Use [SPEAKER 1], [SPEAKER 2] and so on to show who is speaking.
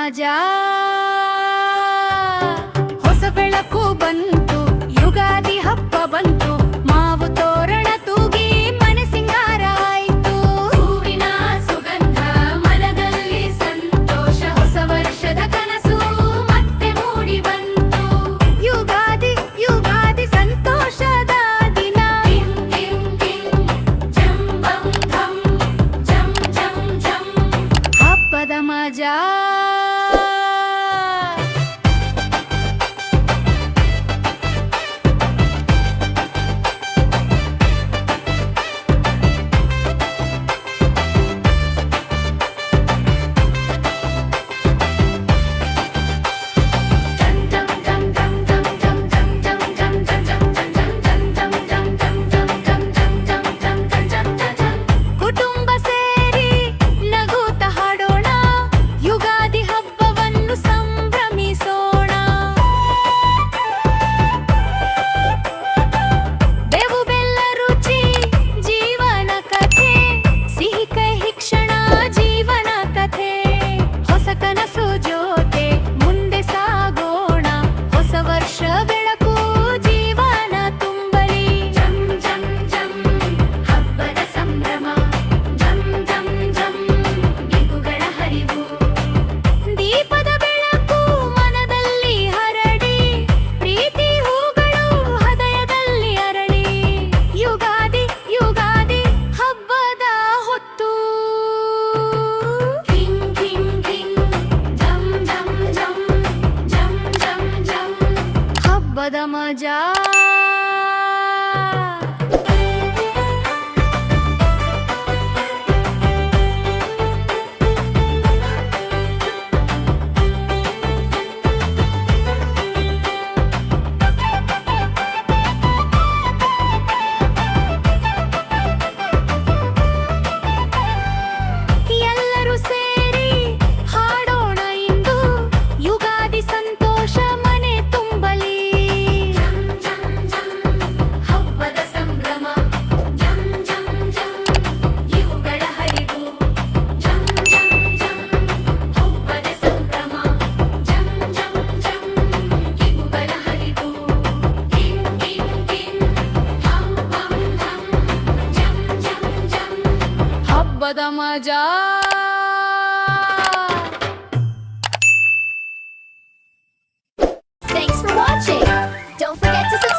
[SPEAKER 1] ಮಜಾ ಹೊಸ ಬೆಳಕು ಬಂತು ಯುಗಾದಿ ಹಬ್ಬ ಬಂತು ಮಾವು ತೋರಣ ತೂಗಿ ಮನೆ ಸಿಂಗಾರ ಆಯಿತು ಹೂವಿನ ಸುಗಂಧ ಮನದಲ್ಲಿ ಸಂತೋಷ ಹೊಸ ವರ್ಷದ ಕನಸು ಮತ್ತೆ ಮೂಡಿ ಬಂತು ಯುಗಾದಿ ಯುಗಾದಿ ಸಂತೋಷದ ದಿನ ಟಿಂ ಟಿಂ ಟಿಂ ಜಂ ಬಂ ಧಂ ಜಂ ಜಂ ಜಂ ಹಬ್ಬದ ಮಜಾ ಕುಟುಂಬ ಸೇರಿ ನಗುತ್ತಾ ಹಾಡೋಣ ಯುಗಾದಿ ಹಬ್ಬವನ್ನು ಸಂಭ್ರಮಿಸೋಣ ಬೇವು ಬೆಲ್ಲ ರುಚಿ ಜೀವನ ಕಥೆ ಸಿಹಿ ಕಹಿ ಕ್ಷಣ ಜೀವನ ಕಥೆ ಹೊಸ ಕನಸು ಜೊತೆ ಮುಂದೆ ಸಾಗೋಣ ಹೊಸ ವರ್ಷ ಬೆಳಕು ಜೀವನ ತುಂಬಲಿ ಜಂ ಜಂ ಜಂ ಹಬ್ಬದ ಸಂಭ್ರಮ ಜಂ ಜಂ ಜಂ ಬಿಗುಗಳ ಹರಿವು ದೀಪದ ಬೆಳಕು ಮನದಲ್ಲಿ ಹರಡಿ ಪ್ರೀತಿ ಹೂಗಳು ಹೃದಯದಲ್ಲಿ ಅರಳಿ ಯುಗಾದಿ ಯುಗಾದಿ ಹಬ್ಬದ ಹೊತ್ತು ಟಿಂ ಟಿಂ ಟಿಂ ಜಂ ಜಂ ಜಂ ಜಂ ಜಂ ಜಂ ಹಬ್ಬದ ಮಜಾ ಎಲ್ಲರೂ ಸೇರಿ ಹಾಡೋಣ ಇಂದು ಯುಗಾದಿ ಸಂತೋಷ ಮನೆ ತುಂಬಲಿ ಜಂ ಜಂ ಜಂ ಹಬ್ಬದ ಸಂಭ್ರಮ ಜಂ ಜಂ ಜಂ ಇವುಗಳ ಹರಿವು ಜಂ ಜಂ ಜಂ ಹಬ್ಬದ ಸಂಭ್ರಮ ಜಂ ಜಂ ಜಂ ಇವುಗಳ ಹರಿವು ಟಿಂ ಟಿಂ ಟಿಂ ಹಂ ಹಂ ಹಂ ಜಂ ಜಂ ಜಂ ಹಬ್ಬದ ಮಜಾ Thanks for watching. Don't forget to subscribe.